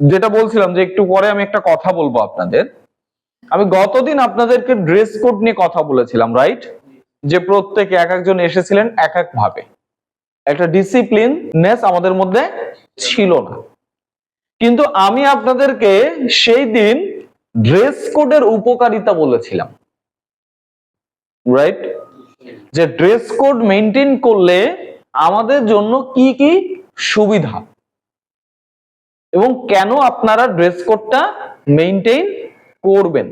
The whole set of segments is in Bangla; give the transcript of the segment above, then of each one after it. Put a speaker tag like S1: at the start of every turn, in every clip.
S1: যেটা বলছিলাম যে একটু পরে আমি একটা কথা বলবো আপনাদের। আমি গতদিন আপনাদেরকে ড্রেস কোড নিয়ে কথা বলেছিলাম, রাইট? যে প্রত্যেকে এক একজন এসেছিলেন এক এক ভাবে, একটা ডিসিপ্লিননেস আমাদের মধ্যে ছিল না। কিন্তু আমি আপনাদেরকে সেই দিন ড্রেস কোডের উপকারিতা বলেছিলাম, রাইট? যে ড্রেস কোড মেনটেন করলে আমাদের জন্য কি কি সুবিধা এবং কেন আপনারা ড্রেস কোডটা মেনটেন করবেন।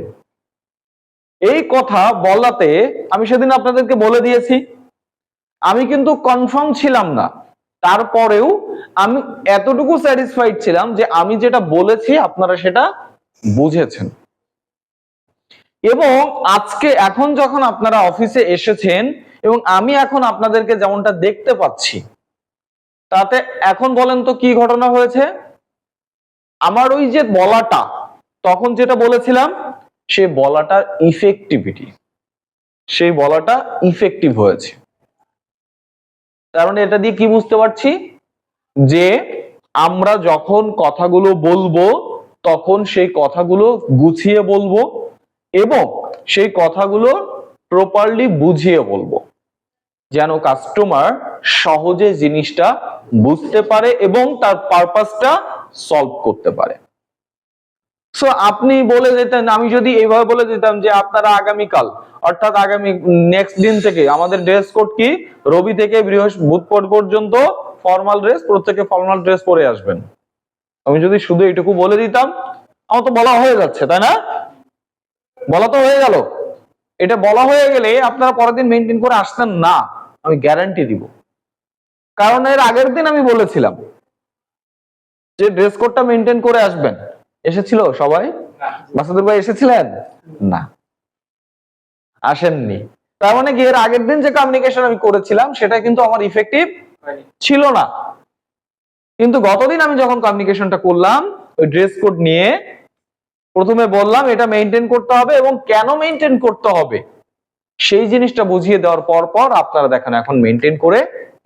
S1: এই কথা বলাতে আমি সেদিন আপনাদেরকে বলে দিয়েছি, আমি কিন্তু কনফার্ম ছিলাম না, তারপরেও আমি এতটুকু স্যাটিসফাইড ছিলাম যে আমি যেটা বলেছি আপনারা সেটা বুঝেছেন। এবং আজকে এখন যখন আপনারা অফিসে এসেছেন এবং আমি এখন আপনাদেরকে যেমনটা দেখতে পাচ্ছি, তাতে এখন বলেন তো কি ঘটনা হয়েছে? আমার ওই যে বলাটা তখন যেটা বলেছিলাম, সে বলাটার ইফেক্টিভিটি, সেই বলাটা ইফেক্টিভ হয়েছে। কারণ এটা দিয়ে কি বুঝতে পারছি যে আমরা যখন কথাগুলো বলবো তখন সেই কথাগুলো গুছিয়ে বলবো এবং সেই কথাগুলো প্রপারলি বুঝিয়ে বলবো, যেন কাস্টমার সহজে জিনিসটা বুঝতে পারে এবং তার পারপাসটা সলভ করতে পারে। সো আপনি বলে যেতেন, আমি যদি এইভাবে বলে দিতাম যে আপনারা আগামীকাল অর্থাৎ আগামী নেক্সট দিন থেকে আমাদের ড্রেস কোড কি, রবি থেকে বুধবার পর্যন্ত ফর্মাল ড্রেস, প্রত্যেকে ফর্মাল ড্রেস পরে আসবেন, আমি যদি শুধু এইটুকু বলে দিতাম, আমার তো বলা হয়ে যাচ্ছে, তাই না? বলা তো হয়ে গেল। এটা বলা হয়ে গেলে আপনারা পরের দিন মেনটেন করে আসতেন না, আমি গ্যারান্টি দিব। কারণ এর আগের দিন আমি বলেছিলাম যে ড্রেস কোডটা মেনটেন করে আসবেন। এসেছিল সবাই? মাসুদুর ভাই এসেছিলেন? না, আসেননি। তার মানে কি এর আগের দিন যে কমিউনিকেশন আমি করেছিলাম সেটা কিন্তু আমার ইফেক্টিভ ছিল না। কিন্তু গতদিন আমি যখন কমিউনিকেশনটা করলাম ওই ড্রেস কোড নিয়ে, প্রথমে বললাম এটা মেনটেন করতে হবে এবং কেন মেনটেন করতে হবে সেই জিনিসটা বুঝিয়ে দেওয়ার পর পর আপনারা দেখেন এখন মেনটেন করে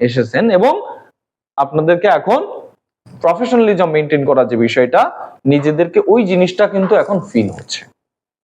S1: এসেছেন এবং আপনাদেরকে এখন প্রফেশনালিজম মেনটেন করার যে বিষয়টা, নিজেদেরকে ওই জিনিসটা কিন্তু এখন ফিল হচ্ছে।